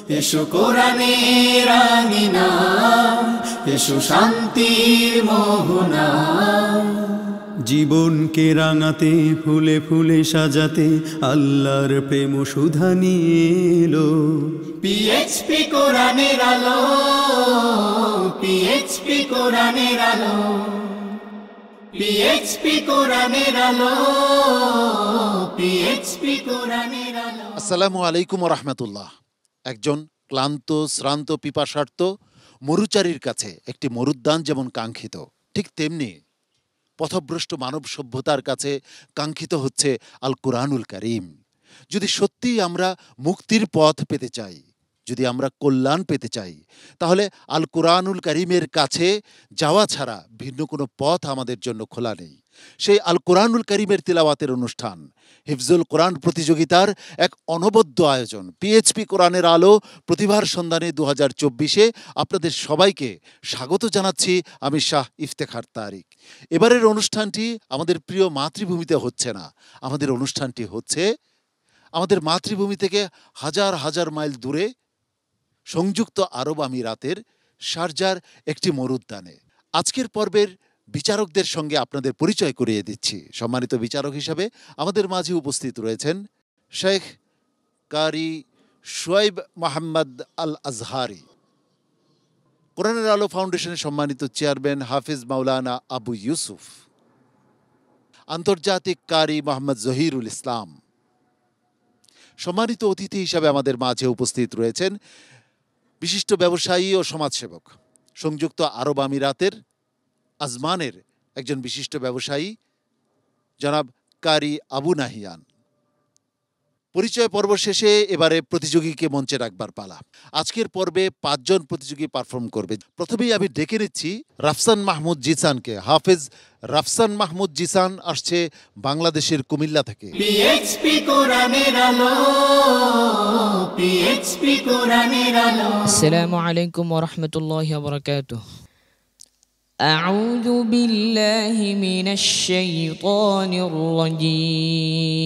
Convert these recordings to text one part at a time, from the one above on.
এসো কোরআনের আঙিনা, এসো শান্তির মোহনা। জীবনকে রাঙাতে ফুলে ফুলে সাজাতে আল্লাহর প্রেম সুধা নিয়ে এলো পিএইচপি কোরআনের আলো, পিএইচপি কোরআনের আলো, পিএইচপি কোরআনের আলো, পিএইচপি কোরআনের আলো। আসসালামু আলাইকুম ওয়া রাহমাতুল্লাহ। একজন ক্লান্ত শ্রান্ত পিপাসার্ত মরুচারীর কাছে একটি মরুদ্যান যেমন কাঙ্ক্ষিত, ঠিক তেমনি পথভ্রষ্ট মানব সভ্যতার কাছে কাঙ্ক্ষিত হচ্ছে আল কুরআনুল কারীম। যদি সত্যিই আমরা মুক্তির পথ পেতে চাই, যদি আমরা কল্যাণ পেতে চাই, তাহলে আল কুরআনুল কারীমের কাছে যাওয়া ছাড়া ভিন্ন কোনো পথ আমাদের জন্য খোলা নেই। সেই আল কুরআনুল কারীমের তিলাওয়াতের অনুষ্ঠান হিফজুল কোরআন প্রতিযোগিতার এক অনবদ্য আয়োজন পিএইচপি কোরআনের আলো প্রতিভার সন্ধানে 2024-এ আপনাদের সবাইকে স্বাগত জানাচ্ছি। আমি শাহ ইফতেখার তারিক। এবারের অনুষ্ঠানটি আমাদের প্রিয় মাতৃভূমিতে হচ্ছে না, আমাদের অনুষ্ঠানটি হচ্ছে আমাদের মাতৃভূমি থেকে হাজার হাজার মাইল দূরে সংযুক্ত আরব আমিরাতের শারজার একটি মরুদ্যানে। আজকের পর্বের বিচারকদের সঙ্গে আপনাদের পরিচয় করিয়ে দিচ্ছি। সম্মানিত বিচারক হিসাবে আমাদের মাঝে উপস্থিত রয়েছেন শেখ কারি শুয়াইব মোহাম্মদ আল আজহারি, কোরআনের আলো ফাউন্ডেশনের সম্মানিত চেয়ারম্যান হাফিজ মাওলানা আবু ইউসুফ, আন্তর্জাতিক কারি মোহাম্মদ জহিরুল ইসলাম। সম্মানিত অতিথি হিসাবে আমাদের মাঝে উপস্থিত রয়েছেন বিশিষ্ট ব্যবসায়ী ও সমাজসেবক, সংযুক্ত আরব আমিরাতের আজমানের একজন বিশিষ্ট ব্যবসায়ী জনাব কারি আবু নাহিয়ান। পরিচয় পর্ব শেষে এবারে প্রতিযোগীকে মঞ্চে রাখবার পালা। আজকের পর্বে 5 জন প্রতিযোগী পারফর্ম করবে। প্রথমেই আমি ডেকে নিচ্ছি রাফসান মাহমুদ জিসানকে। হাফেজ রাফসান মাহমুদ জিসান আসছে বাংলাদেশের কুমিল্লা থেকে। পিএইচপি কোরআনের আলো, পিএইচপি কোরআনের আলো। আসসালামু আলাইকুম ওয়া রাহমাতুল্লাহি ওয়া বারাকাতুহু। أعوذ بالله من الشيطان الرجيم.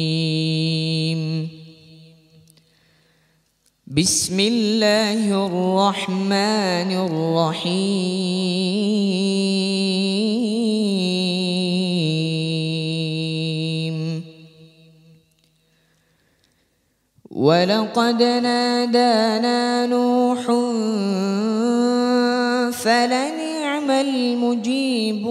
بسم الله الرحمن الرحيم. ولقد نادانا نوح فلنعم المجيبون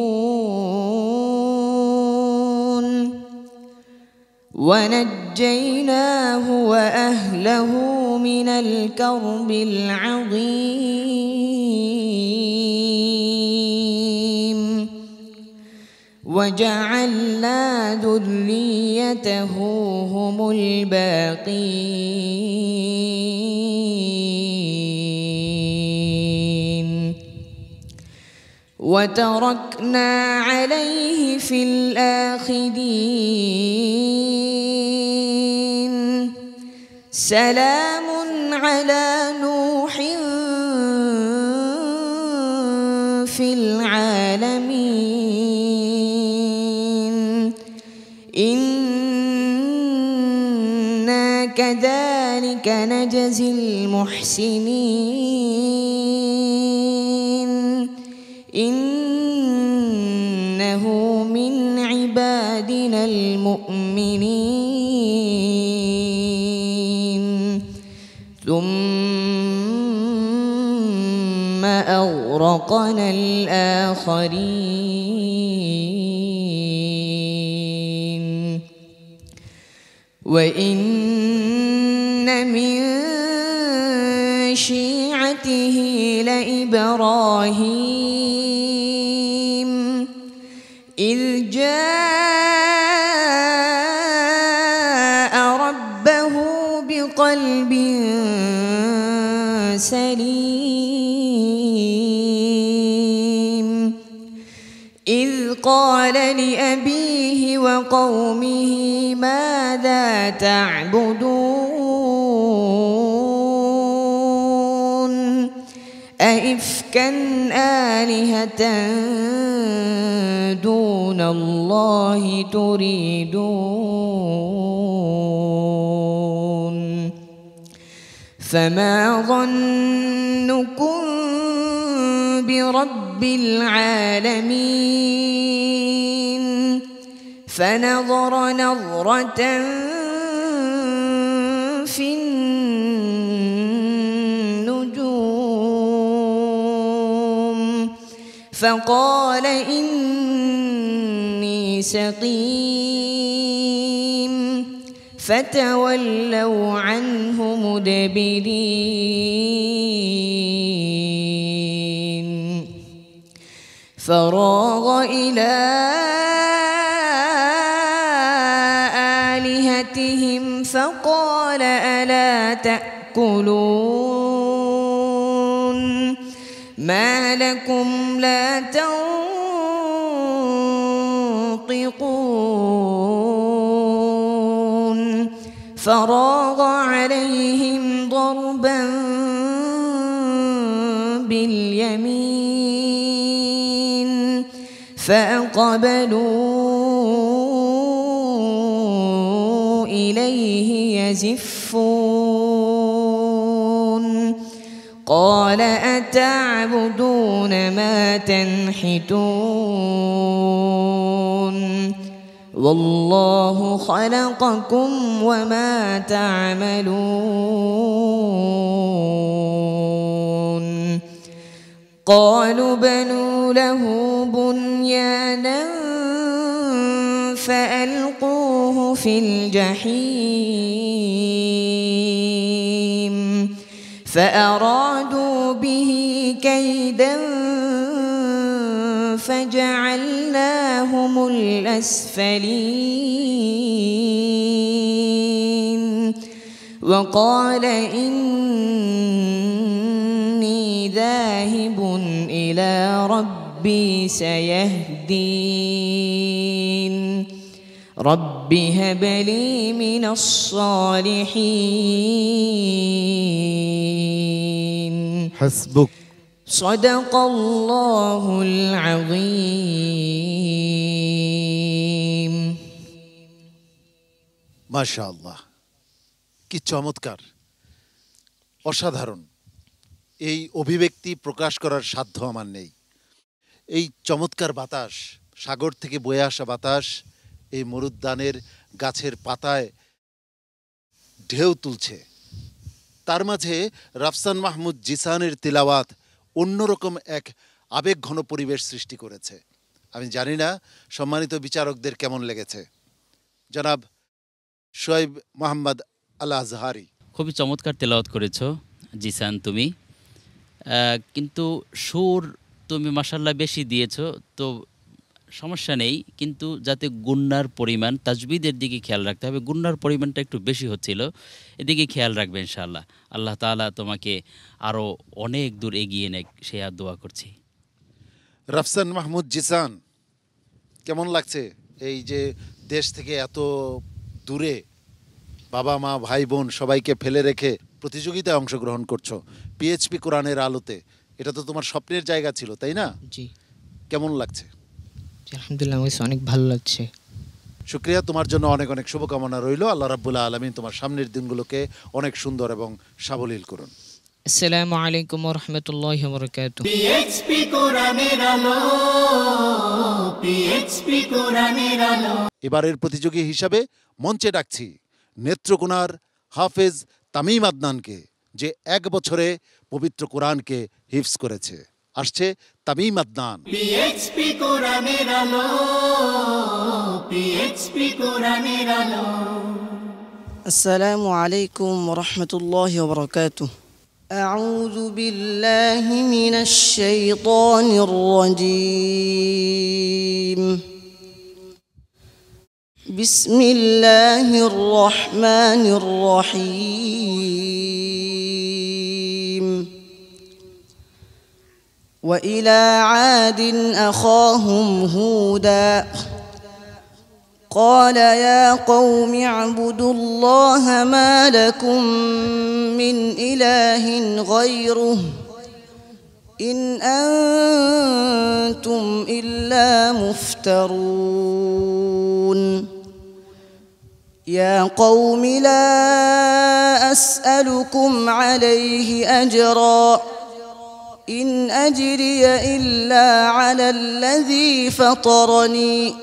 ونجيناه وأهله من الكرب العظيم وجعلنا ذريته هم الباقين وتركنا عليه في الآخرين سلام على نوح في العالمين إنا كذلك نجزي المحسنين إنه من عبادنا المؤمنين ثم أغرقنا الآخرين وإن من شيعته لإبراهيم إذ جاء ربه بقلب سليم إذ قال لأبيه وقومه ماذا تعبدون أئفكا آلهة دون الله تريدون فما ظنكم برب العالمين فنظر نظرة في النجوم فقال إني سقيم فتولوا عنه مدبرين فراغ إلى آلهتهم فقال ألا تأكلون ما لكم لا تنطقون فراغ عليهم ضربا باليمين فأقبلوا إليه يزفون قال أتعبدون ما تنحتون والله خلقكم وما تعملون قالوا بنوا له بنيانا فألقوه في الجحيم فأرادوا به كيدا فجعلناهم الأسفلين وقال إني ذاهب إلى ربي سيهدين رب هب لي من الصالحين حسبك صدق الله العظيم মাশাআল্লাহ, কি চমৎকার, অসাধারণ। এই অভিব্যক্তি প্রকাশ করার সাধ্য আমার নেই। এই চমৎকার বাতাস, সাগর থেকে বয়ে আসা বাতাস এই মরুদ্যানের গাছের পাতায় ঢেউ তুলছে। তার মাঝে রাফসান মাহমুদ জিসানের তিলাওয়াত অন্যরকম এক আবেগঘন পরিবেশ সৃষ্টি করেছে। আমি জানি না সম্মানিত বিচারকদের কেমন লেগেছে। জনাব শোয়েব মোহাম্মদ আল আজহারি, খুবই চমৎকার তেলাওয়াত করেছো জিসান তুমি, কিন্তু সুর তুমি মাশাআল্লাহ বেশি দিয়েছো, তো সমস্যা নেই, কিন্তু যাতে গুন্নার পরিমাণ, তাজবিদের দিকে খেয়াল রাখতে হবে, গুন্নার পরিমাণটা একটু বেশি হচ্ছিল, এদিকে খেয়াল রাখবে ইনশাআল্লাহ। আল্লাহ তাআলা তোমাকে আরও অনেক দূর এগিয়ে নেক, সে আর দোয়া করছি। রাফসান মাহমুদ জিসান, কেমন লাগছে এই যে দেশ থেকে এত দূরে বাবা মা ভাই বোন সবাইকে ফেলে রেখে প্রতিযোগিতায় অংশগ্রহণ করছো পিএইচপি কোরআনের আলোতে? এটা তো তোমার স্বপ্নের জায়গা ছিল, তাই না? জি কেমন লাগছে? আলহামদুলিল্লাহ, আমার কাছে অনেক ভালো লাগছে। শুকরিয়া, তোমার জন্য অনেক অনেক শুভকামনা রইল। আল্লাহ রাব্বুল আলামিন তোমার সামনের দিনগুলোকে অনেক সুন্দর এবং সাবলীল করুন। আসসালামু আলাইকুম ওয়া রাহমাতুল্লাহি ওয়া বারাকাতুহু। পিএইচপি কোরআনের আলো, পিএইচপি কোরআনের আলো। এবারের প্রতিযোগী হিসাবে মঞ্চে ডাকছি নেত্রকোনার হাফেজ তামিম আদনানকে, যে 1 বছরে পবিত্র কোরআনকে হিফজ করেছে। আসছে তামিম আদনান। পিএইচপি কোরআনের আলো, পিএইচপি কোরআনের আলো। আসসালামু আলাইকুম ওয়া রাহমাতুল্লাহি ওয়া বারাকাতুহু। আউযু বিল্লাহি মিনাশ শাইতানির রাজীম। বিসমিল্লাহির রহমানির রহিম। وإلى عاد أخاهم هودا قال يا قوم اعبدوا الله ما لكم من إله غيره إن أنتم إلا مفترون يا قوم لا أسألكم عليه أجرا إن أجري إلا على الذي فطرني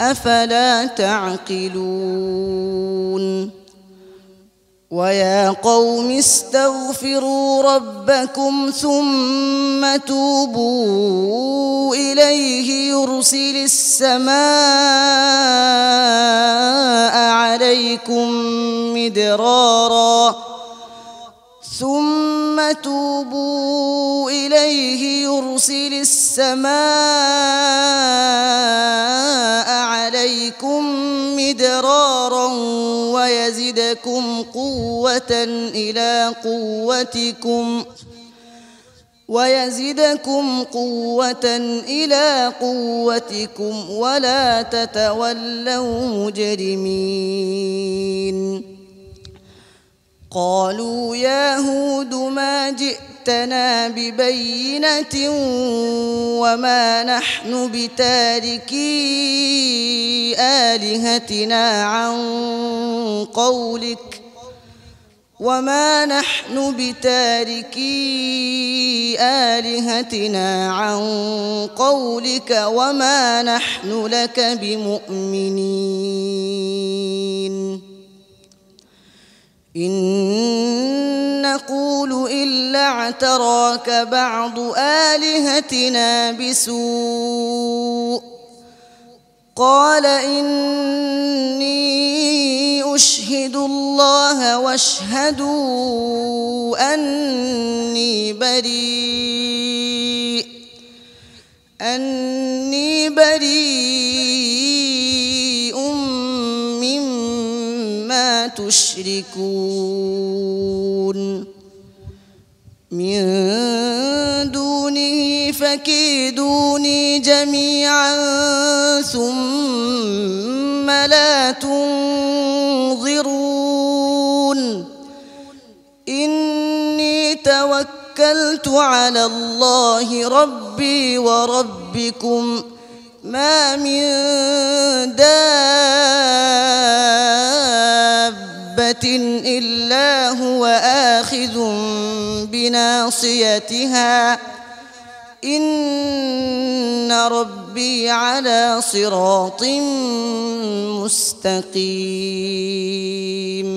أفلا تعقلون ويا قوم استغفروا ربكم ثم توبوا إليه يرسل السماء عليكم مدرارا ثم توبوا إليه يرسل السماء عليكم مدرارا ويزدكم قوة إلى قوتكم ولا تتولوا مجرمين قالوا يا هود ما جئتنا ببينة وما نحن بتاركي آلهتنا عن قولك وما نحن لك بمؤمنين إن نقول إلا اعتراك بعض آلهتنا بسوء قال إني أشهد الله واشهدوا أني بريء مما تشركون من دونه فكيدوني جميعا ثم لا تنظرون إني توكلت على الله ربي وربكم ما من دابة إلا هو آخذ بناصيتها إن ربي على صراط مستقيم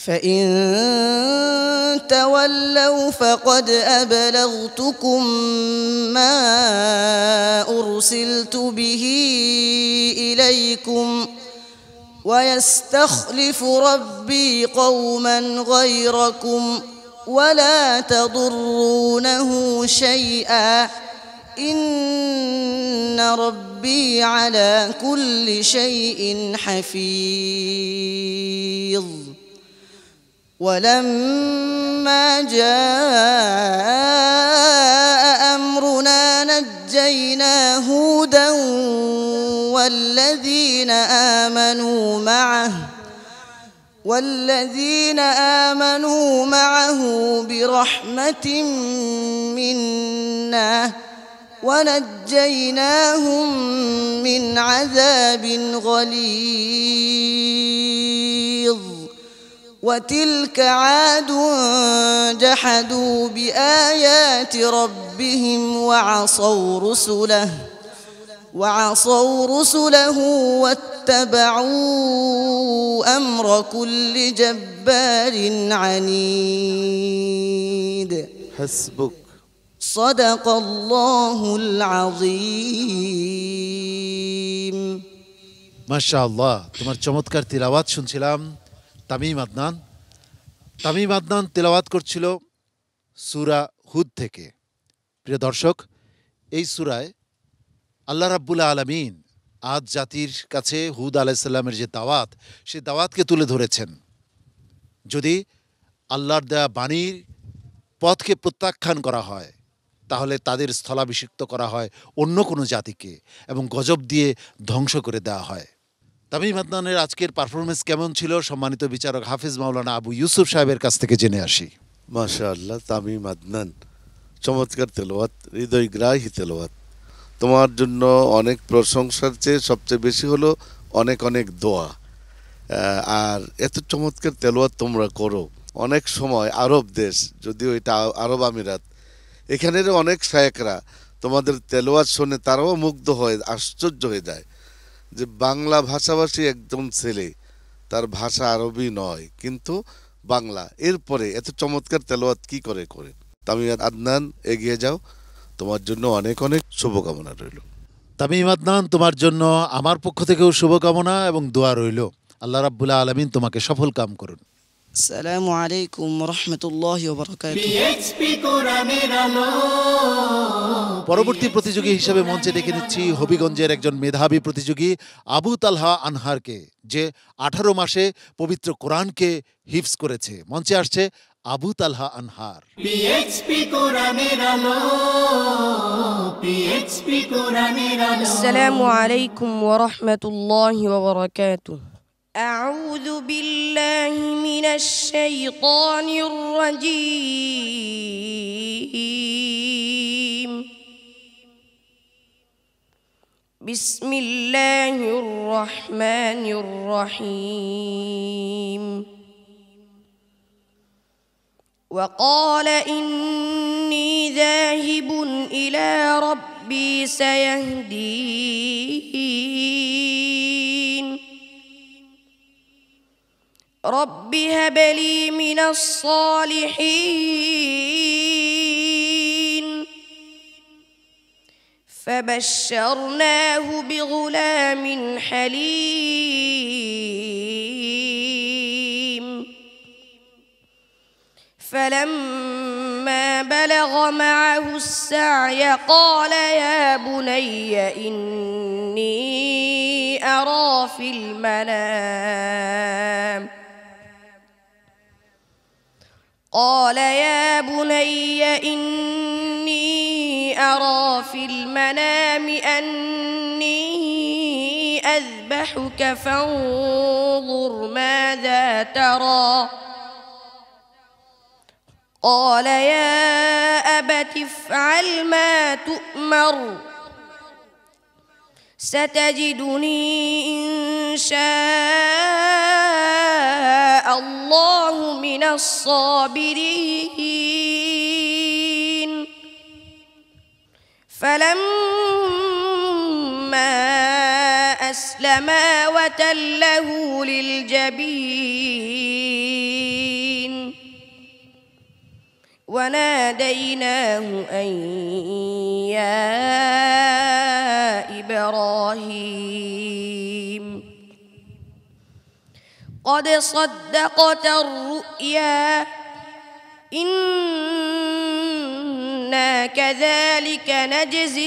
فإن تولوا فقد أبلغتكم ما أرسلت به إليكم ويستخلف ربي قوما غيركم ولا تضرونه شيئا إن ربي على كل شيء حفيظ ولما جاء أمرنا نجينا هودا والذين آمنوا معه برحمة منا ونجيناهم من عذاب غليظ وتلك عاد جحدوا بآيات ربهم وعصوا رسله واتبعوا أمر كل جبار عنيد حسبك صدق الله العظيم মাশাআল্লাহ, তোমার চমৎকার তিলাওয়াত শুনছিলাম। তামিম আদনান তিলাওয়াত করছিল সূরা হুদ থেকে। প্রিয় দর্শক, এই সূরায় আল্লাহ রাব্বুল আলামিন আদ জাতির কাছে হুদ আলাইহিস সালামের যে দাওয়াত, সেই দাওয়াতকে তুলে ধরেছেন। যদি আল্লাহর দেয়া বাণীর পথকে প্রত্যাখ্যান করা হয়, তাহলে তাদের স্থলাভিষিক্ত করা হয় অন্য কোনো জাতিকে এবং গজব দিয়ে ধ্বংস করে দেওয়া হয়। তামিম আদনানের আজকের পারফরমেন্স কেমন ছিল, সম্মানিত বিচারক হাফিজ মাওলানা আবু ইউসুফ সাহেবের কাছ থেকে জেনে আসি। মাশাআল্লাহ, তামিম আদনান চমৎকার তেলাওয়াত, হৃদয়গ্রাহী তেলাওয়াত। তোমার জন্য অনেক প্রশংসার চেয়ে সবচেয়ে বেশি হলো অনেক অনেক দোয়া। আর এত চমৎকার তেলাওয়াত তোমরা করো। অনেক সময় আরব দেশ, যদিও এটা আরব আমিরাত, এখানের অনেক শায়েখরা তোমাদের তেলাওয়াত শুনে তারাও মুগ্ধ হয়ে আশ্চর্য হয়ে যায় যে বাংলা ভাষাভাষী একদম ছেলে, তার ভাষা আরবি নয় কিন্তু বাংলা, এরপরে এত চমৎকার তেলাওয়াত কি করে করে। তামিম আদনান, এগিয়ে যাও, তোমার জন্য অনেক অনেক শুভকামনা রইল। তামিম আদনান, তোমার জন্য আমার পক্ষ থেকেও শুভকামনা এবং দোয়া রইল। আল্লাহ রাব্বুল আলামিন তোমাকে সফল কাম করুন। আসসালামু আলাইকুম ওয়া রাহমাতুল্লাহি ওয়া বারাকাতুহু। পিএইচপি কোরআনের আলো। পরবর্তী প্রতিযোগী হিসেবে মঞ্চে ডেকে নিচ্ছি হবিগঞ্জের একজন মেধাবী প্রতিযোগী আবু তালহা আনহারকে, যে 18 মাসে পবিত্র কোরআনকে হিফজ করেছে। মঞ্চে আসছে আবু তালহা আনহার। পিএইচপি কোরআনের আলো। পিএইচপি কোরআনের আলো। আসসালামু আলাইকুম ওয়া রাহমাতুল্লাহি ওয়া বারাকাতুহু। أعوذ بالله من الشيطان الرجيم. بسم الله الرحمن الرحيم. وقال إني ذاهب إلى ربي سيهدين. رب هب لي من الصالحين. فبشرناه بغلام حليم. فلما بلغ معه السعي قال يا بني إني أرى في المنام. قال يا بني إني أرى في المنام أني أذبحك فانظر ماذا ترى. قال يا أبت افعل ما تؤمر. ستجدني إن شاء الله من الصابرين. فلما أسلما وتله للجبين وناديناه أن يا إبراهيم قد صدقت الرؤيا إنا كذلك نجزي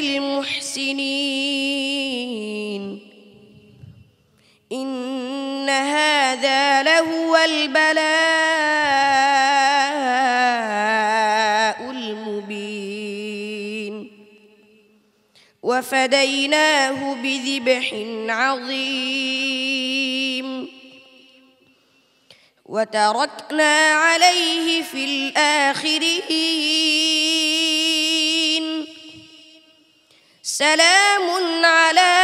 المحسنين. إن هذا لهو البلاء المبين. وفديناه بذبح عظيم. وتركنا عليه في الآخرين. سلام على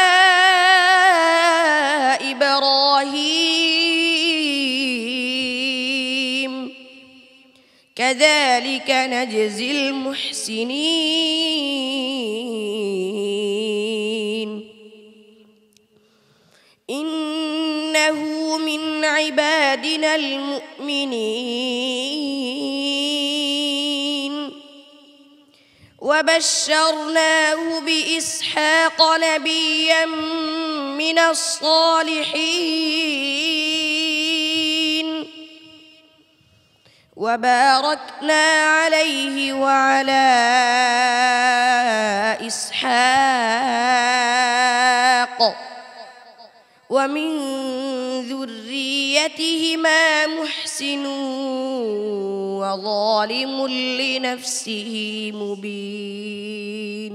إبراهيم كذلك نجزي المحسنين. إنه من عبادنا المؤمنين. وبشرناه بإسحاق نبيا من الصالحين. وباركنا عليه وعلى إسحاق ومن ذريتهما محسن وظالم لنفسه مبين.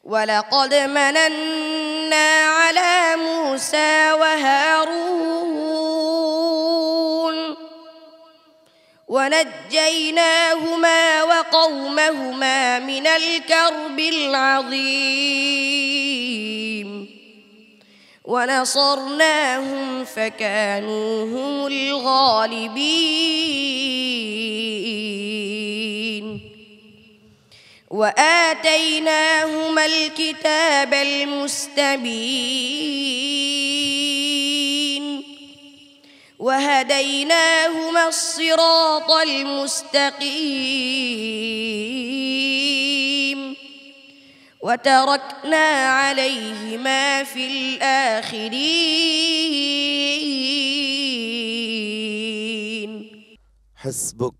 ولقد مننا على موسى وهارون ونجيناهما وقومهما من الكرب العظيم. ونصرناهم فكانوا هم الغالبين وآتيناهما الكتاب المستبين وهديناهما الصراط المستقيم وتركنا عليهما في الآخرين حسبك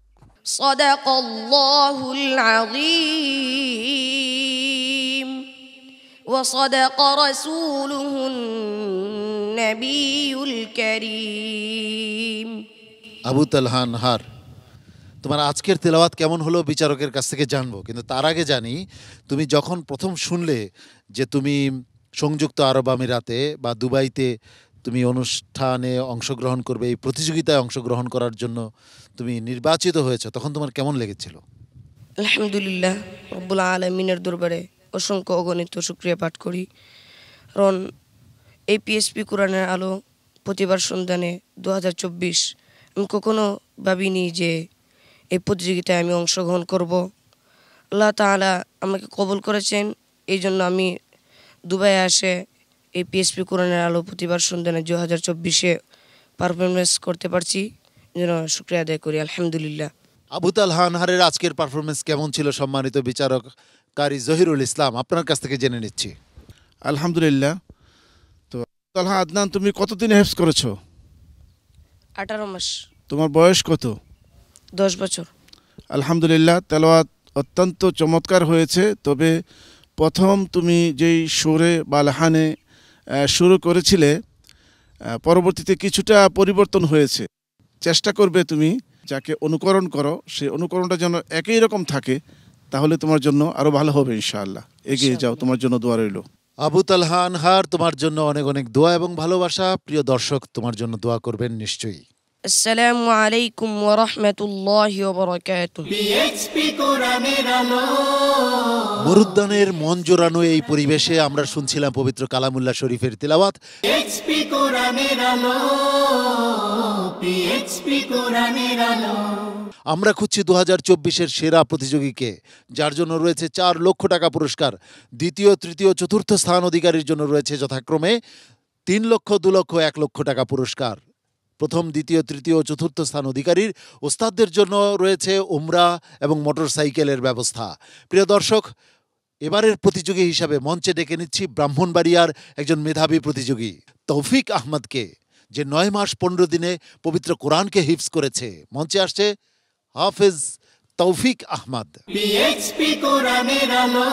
صدق الله العظيم وصدق رسوله النبي الكريم আবু তালহা আনহার, তোমার আজকের তেলাওয়াত কেমন হলো বিচারকের কাছ থেকে জানবো, কিন্তু তার আগে জানি তুমি যখন প্রথম শুনলে যে তুমি সংযুক্ত আরব আমিরাতে বা দুবাইতে তুমি অনুষ্ঠানে অংশগ্রহণ করবে, এই প্রতিযোগিতায় অংশগ্রহণ করার জন্য তুমি নির্বাচিত হয়েছে, তখন তোমার কেমন লেগেছিল? আলহামদুলিল্লাহ, রব্বুল আলমিনের দরবারে অসংখ্য অগণিত শুকরিয়া পাঠ করি। কারণ এই পিএসপি কোরআনের আলো প্রতিবার সন্ধানে 2024 আমি কখনো ভাবিনি যে এই প্রতিযোগিতায় আমি অংশগ্রহণ করব। আল্লাহ তাআলা আমাকে কবুল করেছেন, এই জন্য আমি দুবাইয়ে আসে এই পিএসপি কোরআনের আলো প্রতিবার সন্ধানে 2024-এ পারফরমেন্স করতে পারছি, এই জন্য শুকরিয়া আদায় করি। আলহামদুলিল্লাহ। আবু তালহা আনহারের আজকের পারফরমেন্স কেমন ছিল সম্মানিত বিচারক কারি জহিরুল ইসলাম, আপনার কাছ থেকে জেনে নিচ্ছি। আলহামদুলিল্লাহ। তো তালহা আদনান, তুমি কতদিন হেফজ করেছো? 18 মাস। তোমার বয়স কত? 10 বছর। আলহামদুলিল্লাহ, তেলাওয়াত অত্যন্ত চমৎকার হয়েছে। তবে প্রথম তুমি যেই সুরে বা লাহানে শুরু করেছিলে, পরবর্তীতে কিছুটা পরিবর্তন হয়েছে। চেষ্টা করবে তুমি যাকে অনুকরণ করো সেই অনুকরণটা যেন একই রকম থাকে, তাহলে তোমার জন্য আরও ভালো হবে ইনশাআল্লাহ। এগিয়ে যাও, তোমার জন্য দোয়া রইল। আবু তালহা আনহার, তোমার জন্য অনেক অনেক দোয়া এবং ভালোবাসা। প্রিয় দর্শক, তোমার জন্য দোয়া করবেন নিশ্চয়ই। আসসালামু আলাইকুম ওয়া রাহমাতুল্লাহি ওয়া বারাকাতুহু। পিএইচপি কোরআনের আলো। মরুদ্যানের মন জোড়ানো এই পরিবেশে আমরা শুনছিলাম পবিত্র কালামুল্লাহ শরীফের তিলাওয়াত। পিএইচপি কোরআনের আলো। পিএইচপি কোরআনের আলো। আমরা খুঁজছি 2024-এর সেরা প্রতিযোগীকে, যার জন্য রয়েছে 4 লক্ষ টাকা পুরস্কার। দ্বিতীয়, তৃতীয়, চতুর্থ স্থান অধিকারীর জন্য রয়েছে যথাক্রমে 3 লক্ষ, 2 লক্ষ, 1 লক্ষ টাকা পুরস্কার। প্রথম, দ্বিতীয়, তৃতীয় ও চতুর্থ স্থান অধিকারীর ওস্তাদদের জন্য রয়েছে উমরা এবং মোটরসাইকেলের ব্যবস্থা। প্রিয় দর্শক, এবারের প্রতিযোগী হিসাবে মঞ্চে ডেকে নিচ্ছি ব্রাহ্মণবাড়িয়ার একজন মেধাবী প্রতিযোগী তৌফিক আহমদকে, যে 9 মাস 15 দিনে পবিত্র কোরআনকে হিফজ করেছে। মঞ্চে আসছে হাফেজ তৌফিক আহমদ। পিএইচপি কোরআনের আলো।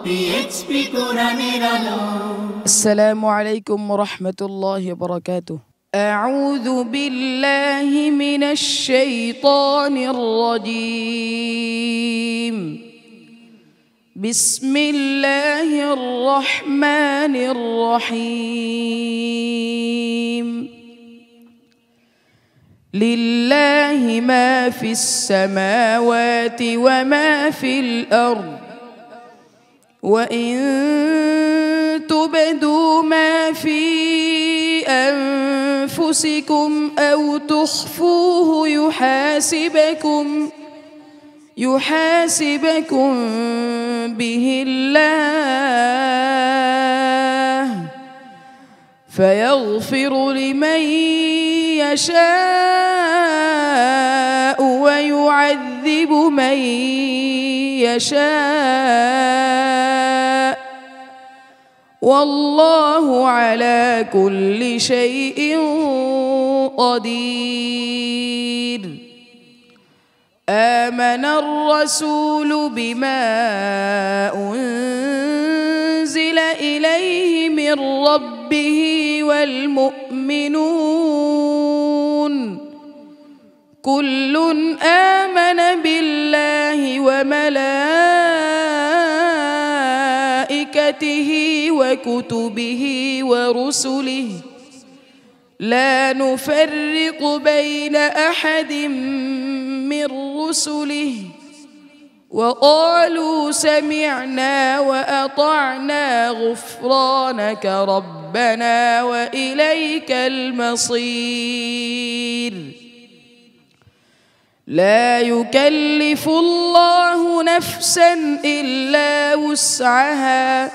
পিএইচপি কোরআনের আলো। السلام عليكم ورحمة الله وبركاته. أعوذ بالله من الشيطان الرجيم. بسم الله الرحمن الرحيم. لله ما في السماوات وما في الأرض وإن تبدوا ما في أنفسكم أو تخفوه يحاسبكم به الله فيغفر لمن يشاء ويعذب من يشاء والله على كل شيء قدير. آمن الرسول بما أنزل إليه من ربه والمؤمنون كل آمن بالله وملائكته وكتبه ورسله لا نفرق بين أحد من رسله وقالوا سمعنا وأطعنا غفرانك ربنا وإليك المصير لا يكلف الله نفسا إلا وسعها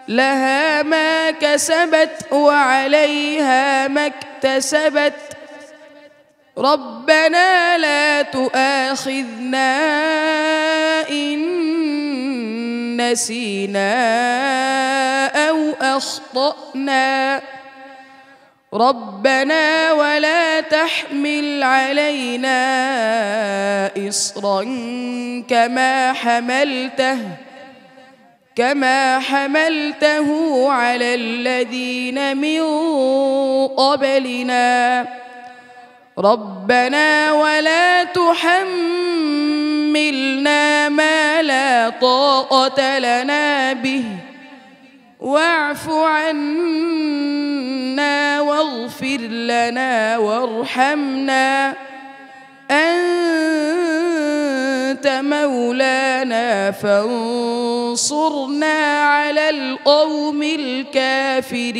لها ما كسبت وعليها ما اكتسبت ربنا لا تؤاخذنا إن نسينا أو أخطأنا ربنا ولا تحمل علينا إصرا كما حملته على الذين من قبلنا ربنا ولا تحملنا ما لا طاقة لنا به واعف عنا واغفر لنا وارحمنا أنت مولانا فانصرنا على القوم الكافرين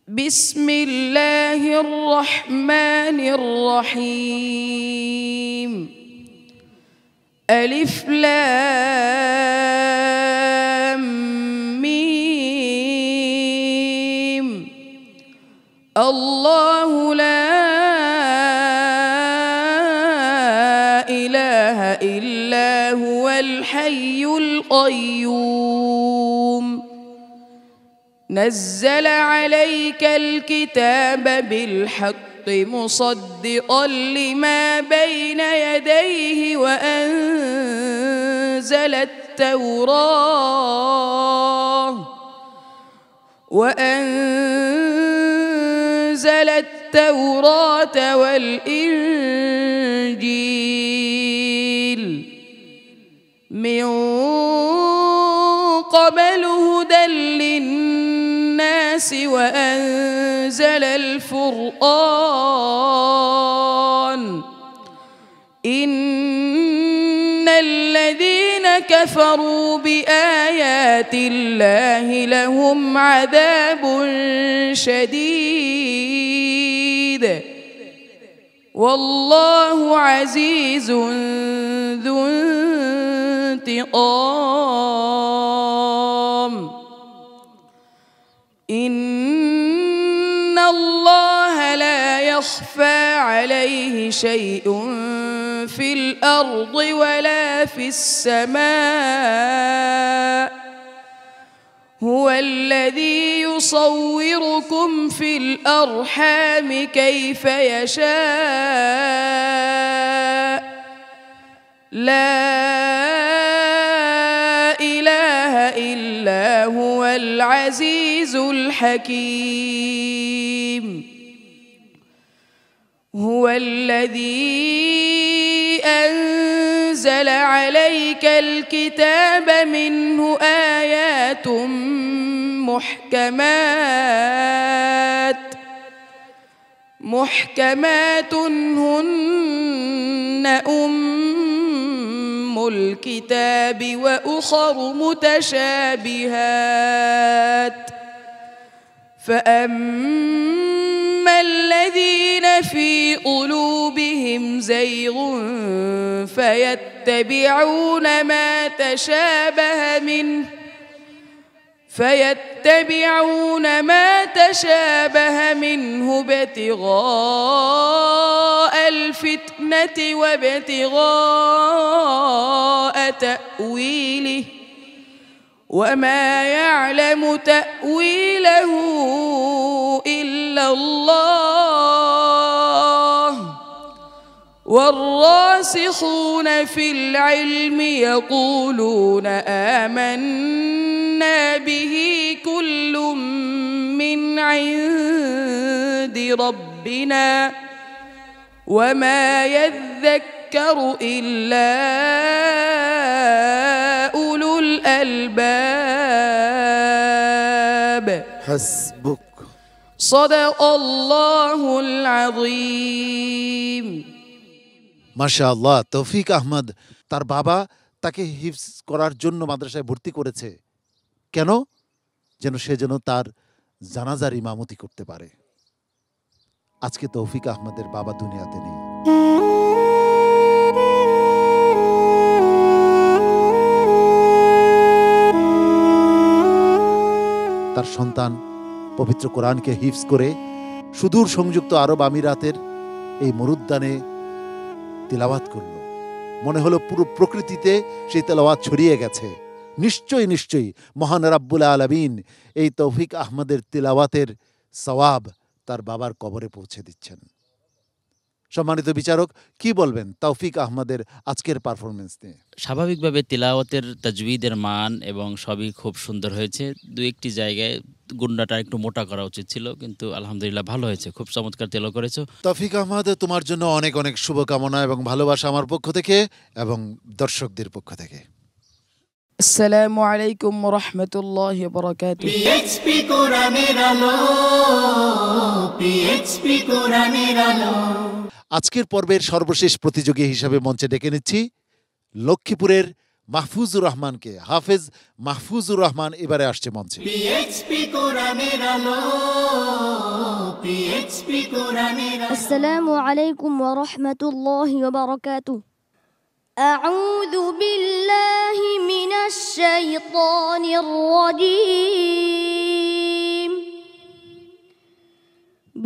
بسم الله الرحمن الرحيم ألف لام ميم الله لا إله إلا هو الحي القيوم نزل عليك الكتاب بالحق مصدقا لما بين يديه وأنزل التوراة والإنجيل من قبل هدى للناس وأنزل الفرقان إن الذين كفروا بآيات الله لهم عذاب شديد والله عزيز ذو انتقام إن الله لا يخفى عليه شيء في الأرض ولا في السماء هو الذي يصوركم في الأرحام كيف يشاء لا إله إلا هو العزيز الحكيم هو الذي أنزل عليك الكتاب منه آيات محكمات هن أم الكتاب وأخر متشابهات فأما الذين في قلوبهم زيغ فيتبعون ما تشابه منه ابتغاء الفتنة وابتغاء تأويله وما يعلم تأويله إلا الله والراسخون في العلم يقولون آمنا به كل من عند ربنا وما يذكر إلا أولو الألباب حسبك صدق الله العظيم মাশাআল্লাহ, তৌফিক আহমদ তার বাবা তাকে হিফজ করার জন্য মাদ্রাসায় ভর্তি করেছে। কেন? সে যেন তার জানাজার ইমামতি করতে পারে। আজকে তৌফিক আহমদের বাবা দুনিয়াতে নেই। তার সন্তান পবিত্র কোরআনকে হিফজ করে সুদূর সংযুক্ত আরব আমিরাতের এই মরুদ্যানে তিলাওয়াত করল। মনে হলো পুরো প্রকৃতিতে সেই তেলাওয়াত ছড়িয়ে গেছে। নিশ্চয়ই নিশ্চয়ই মহান রাব্বুল আলামিন এই তৌফিক আহমদের তিলাওয়াতের সওয়াব তার বাবার কবরে পৌঁছে দিচ্ছেন। সম্মানিত বিচারক, কি বলবেন তৌফিক আহমদের আজকের পারফরমেন্স নিয়ে? স্বাভাবিকভাবে তিলাওয়াতের তাজউইদের মান এবং সবই খুব সুন্দর হয়েছে। দু একটি জায়গায় গুন্ডাটা একটু মোটা করা উচিত ছিল, কিন্তু আলহামদুলিল্লাহ ভালো হয়েছে। খুব চমৎকার তেলাওয়াত করেছো তৌফিক আহমদ। তোমার জন্য অনেক অনেক শুভকামনা এবং ভালোবাসা আমার পক্ষ থেকে এবং দর্শকদের পক্ষ থেকে। আসসালামু আলাইকুম ওয়া রাহমাতুল্লাহি ওয়া বারাকাতুহু। পিএইচপি কোরআনের আলো, পিএইচপি কোরআনের আলো। আজকের পর্বের সর্বশেষ প্রতিযোগী হিসাবে মঞ্চে ডেকে নিচ্ছি লক্ষ্মীপুরের মাহফুজুর রহমানকে। হাফেজ মাহফুজুর রহমান এবারে আসছে মঞ্চে। পিএইচপি কোরআনের আলো, পিএইচপি কোরআনের আলো। السلام عليكم ورحمة الله وبركاته. أعوذ بالله من الشيطان الرجيم.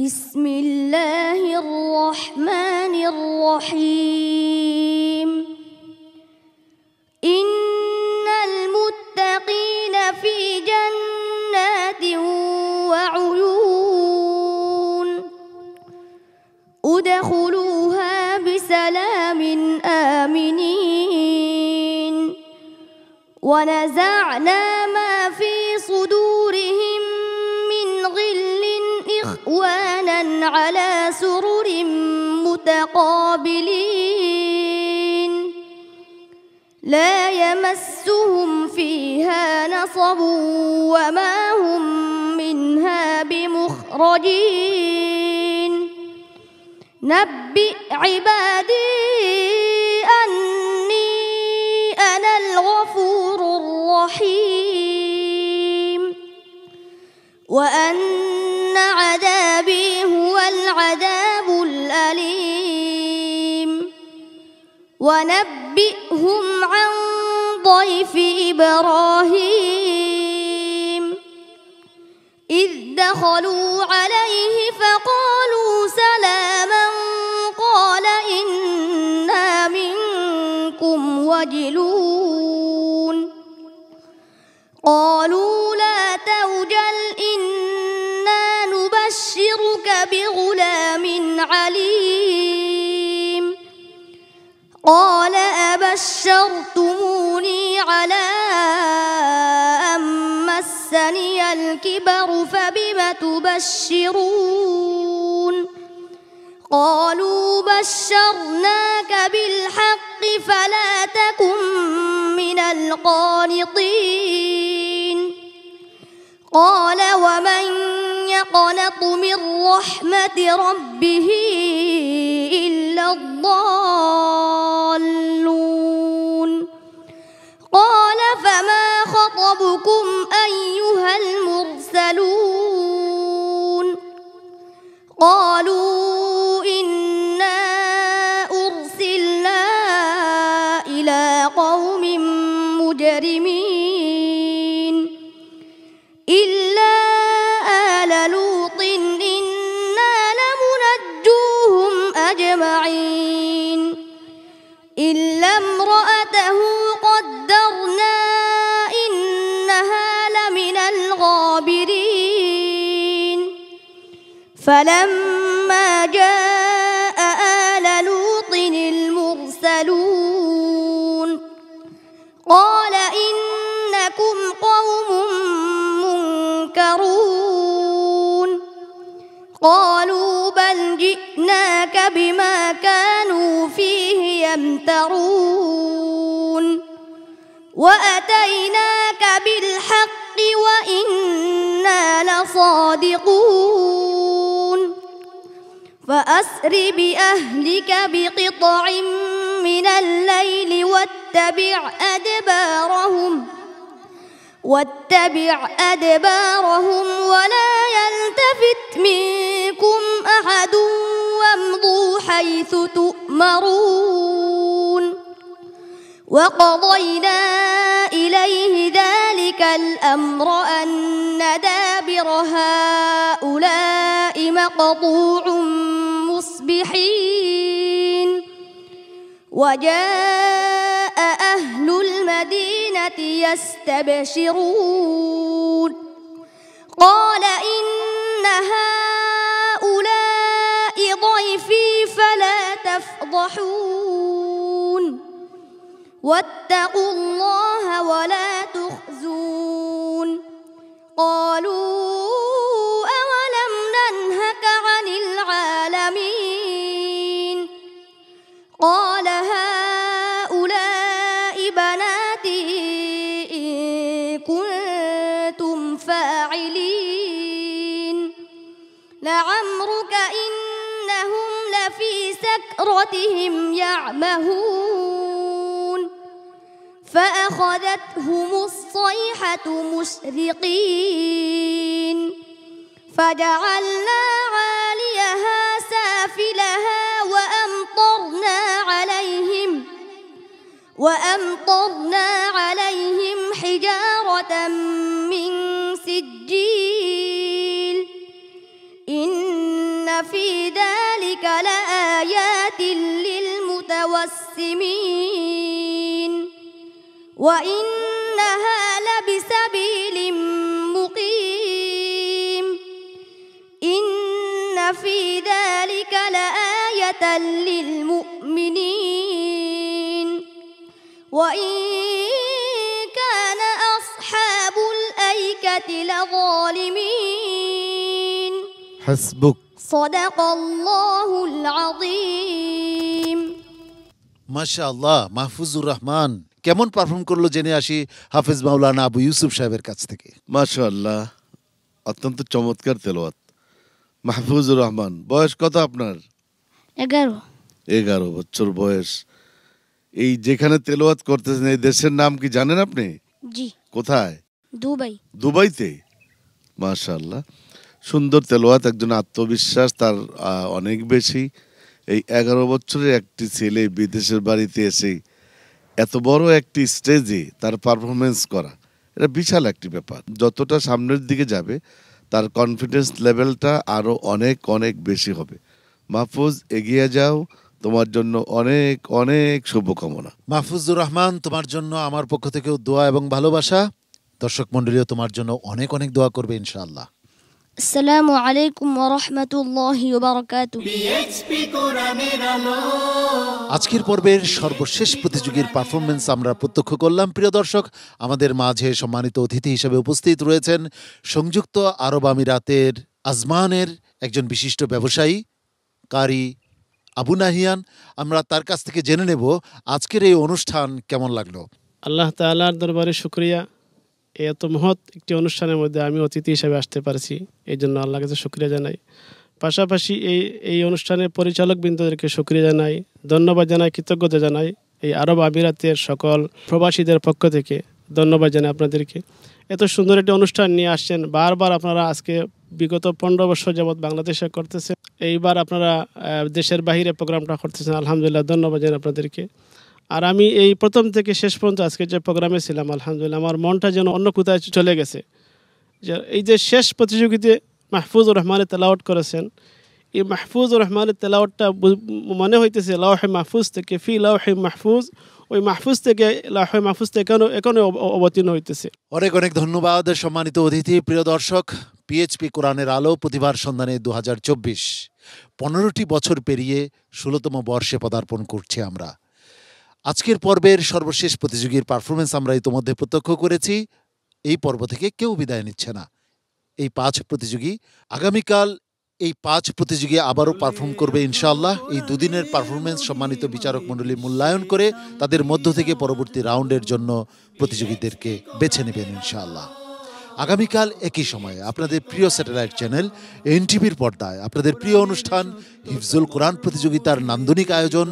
بسم الله الرحمن الرحيم. إن المتقين في جنات وعيون ادخلوها بسلام آمنين. ونزعنا ما في صدورهم من غل إخوانا على سرر متقابلين لا يمسهم فيها نصب وما هم منها بمخرجين. نبئ عبادي أني أنا الغفور الرحيم وأن عذابي هو العذاب الأليم. ونبئهم عن ضيف إبراهيم إذ دخلوا عليه فقالوا سلاما قال إنا منكم وجلون. قالوا لا توجل إنا نبشرك بغلام عليم. قال أبشرتموني على أن مسني الكبر فبم تبشرون. قالوا بشرناك بالحق فلا تكن من القانطين. قال ومن يقنط من رحمة ربه إلا الضالون. قال فما خطبكم أيها المرسلون. قالوا إنا أرسلنا إلى قوم مجرمين إلا آل لوط إنا لمنجوهم أجمعين إلا امرأته قدرنا إنها لمن الغابرين. فلما جاء آل لوط المرسلون قال إنكم قوم منكرون. قالوا بل جئناك بما كانوا فيه يمترون وأتيناك بالحق وإنا لصادقون. فأسر بأهلك بقطع من الليل واتبع أدبارهم ولا يلتفت منكم أحد وامضوا حيث تؤمرون وقضينا إليه ذلك الأمر أن دابر هؤلاء مقطوع مصبحين وجاء أهل المدينة يستبشرون قال إن هؤلاء ضيفي فلا تفضحون واتقوا الله ولا تخزون قالوا أولم ننهك عن العالمين قال هؤلاء بناتي إن كنتم فاعلين لعمرك إنهم لفي سكرتهم يعمهون فأخذتهم الصيحة مشرقين فجعلنا عاليها سافلها وأمطرنا عليهم حجارة من سجيل إن في ذلك لآيات للمتوسمين وإنها لبسبيل مقيم إن في ذلك لآية للمؤمنين وإن كان أصحاب الأيكة لظالمين حسبك صدق الله العظيم মাশাআল্লাহ মাহফুজুর রহমান কেমন পারফর্ম করলো জেনে আসি হাফেজ মাওলানা আবু ইউসুফ সাহেবের কাছ থেকে। মাশাআল্লাহ, অত্যন্ত চমৎকার তেলাওয়াত। মাহফুজুর রহমান, বয়স কত আপনার? 11 বছর বয়স। এই যেখানে তেলাওয়াত করতেছেন এই দেশের নাম কি জানেন আপনি? জি। কোথায়? দুবাই। দুবাইতে? মাশাআল্লাহ, সুন্দর তেলাওয়াত, একজন আত্মবিশ্বাস তার অনেক বেশি। এই 11 বছরের একটি ছেলে বিদেশের বাড়িতে এসে এত বড় একটি স্টেজে তার পারফরমেন্স করা, এটা বিশাল একটি ব্যাপার। যতটা সামনের দিকে যাবে তার কনফিডেন্স লেভেলটা আরও অনেক অনেক বেশি হবে। মাহফুজ, এগিয়ে যাও, তোমার জন্য অনেক অনেক শুভকামনা। মাহফুজুর রহমান, তোমার জন্য আমার পক্ষ থেকেও দোয়া এবং ভালোবাসা। দর্শক মণ্ডলীও তোমার জন্য অনেক অনেক দোয়া করবে ইনশাআল্লাহ। আসসালামু আলাইকুম ওয়া রাহমাতুল্লাহি ওয়া বারাকাতুহু। পিএইচপি কোরআনের আলো। আজকের পর্বের সর্বশেষ প্রতিযোগীর পারফরমেন্স আমরা প্রত্যক্ষ করলাম। প্রিয় দর্শক, আমাদের মাঝে সম্মানিত অতিথি হিসেবে উপস্থিত রয়েছেন সংযুক্ত আরব আমিরাতের আজমানের একজন বিশিষ্ট ব্যবসায়ী কারি আবু নাহিয়ান। আমরা তার কাছ থেকে জেনে নেব আজকের এই অনুষ্ঠান কেমন লাগলো। আল্লাহ তাআলার দরবারে শুকরিয়া, এত মহৎ একটি অনুষ্ঠানের মধ্যে আমি অতিথি হিসেবে আসতে পারছি, এই জন্য আল্লাহর কাছে শুকরিয়া জানাই। পাশাপাশি এই অনুষ্ঠানের পরিচালকবৃন্দদেরকে শুকরিয়া জানাই, ধন্যবাদ জানাই, কৃতজ্ঞতা জানাই। এই আরব আমিরাতের সকল প্রবাসীদের পক্ষ থেকে ধন্যবাদ জানাই আপনাদেরকে। এত সুন্দর একটি অনুষ্ঠান নিয়ে আসছেন, বারবার আপনারা আজকে বিগত 15 বছর যাবৎ বাংলাদেশে করতেছেন, এইবার আপনারা দেশের বাহিরে প্রোগ্রামটা করতেছেন, আলহামদুলিল্লাহ, ধন্যবাদ জানাই আপনাদেরকে। আর আমি এই প্রথম থেকে শেষ পর্যন্ত আজকে যে প্রোগ্রামে ছিলাম, আলহামদুলিল্লাহ, আমার মনটা যেন অন্য কোথায় চলে গেছে। যে এই যে শেষ প্রতিযোগিতায় মাহফুজুর রহমানের তেলাওয়াত করেছেন, এই মাহফুজুর রহমানের তেলাওয়াতটা মনে হইতেছে লাওহে মাহফুজ থেকে, ফি লাওহে মাহফুজ, ওই মাহফুজ থেকে লাওহে মাহফুজ থেকে এখনো অবতীর্ণ হইতেছে। অনেক অনেক ধন্যবাদ সম্মানিত অতিথি। প্রিয় দর্শক, পিএইচপি কোরআনের আলো প্রতিভার সন্ধানে 2024 15টি বছর পেরিয়ে 16তম বর্ষে পদার্পণ করছি আমরা। আজকের পর্বের সর্বশেষ প্রতিযোগীর পারফরমেন্স আমরা ইতোমধ্যে প্রত্যক্ষ করেছি। এই পর্ব থেকে কেউ বিদায় নিচ্ছে না। এই 5 প্রতিযোগী আগামীকাল এই 5 প্রতিযোগী আবারও পারফর্ম করবে ইনশাআল্লাহ। এই দুদিনের পারফরমেন্স সম্মানিত বিচারক মণ্ডলী মূল্যায়ন করে তাদের মধ্য থেকে পরবর্তী রাউন্ডের জন্য প্রতিযোগীদেরকে বেছে নেবেন ইনশাআল্লাহ। আগামীকাল একই সময়ে আপনাদের প্রিয় স্যাটেলাইট চ্যানেল এনটিভির পর্দায় আপনাদের প্রিয় অনুষ্ঠান হিফজুল কোরআন প্রতিযোগিতার নান্দনিক আয়োজন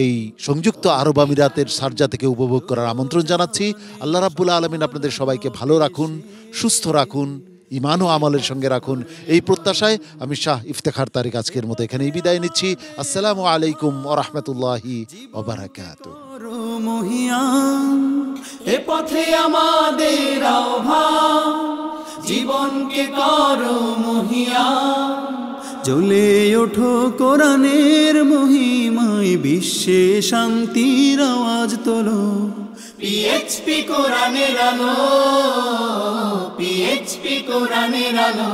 এই সংযুক্ত আরব আমিরাতের শারজা থেকে উপভোগ করার আমন্ত্রণ জানাচ্ছি। আল্লাহ রাব্বুল আলামিন আপনাদের সবাইকে ভালো রাখুন, সুস্থ রাখুন, ঈমান ও আমলের সঙ্গে রাখুন, এই প্রত্যাশায় আমি শাহ ইফতেখার তারিক আজকের মতো এখানেই বিদায় নিচ্ছি। আসসালামু আলাইকুম ওয়া রাহমাতুল্লাহি ওয়া বারাকাতুহু। এ পথে আমাদের আহ্বান, জীবনকে করো মহিয়ান। জ্বলে ওঠো কোরআনের মহিমায়, বিশ্বে শান্তির আওয়াজ তোলো। পিএইচপি কোরআনের আলো, পিএইচপি কোরআনের আলো।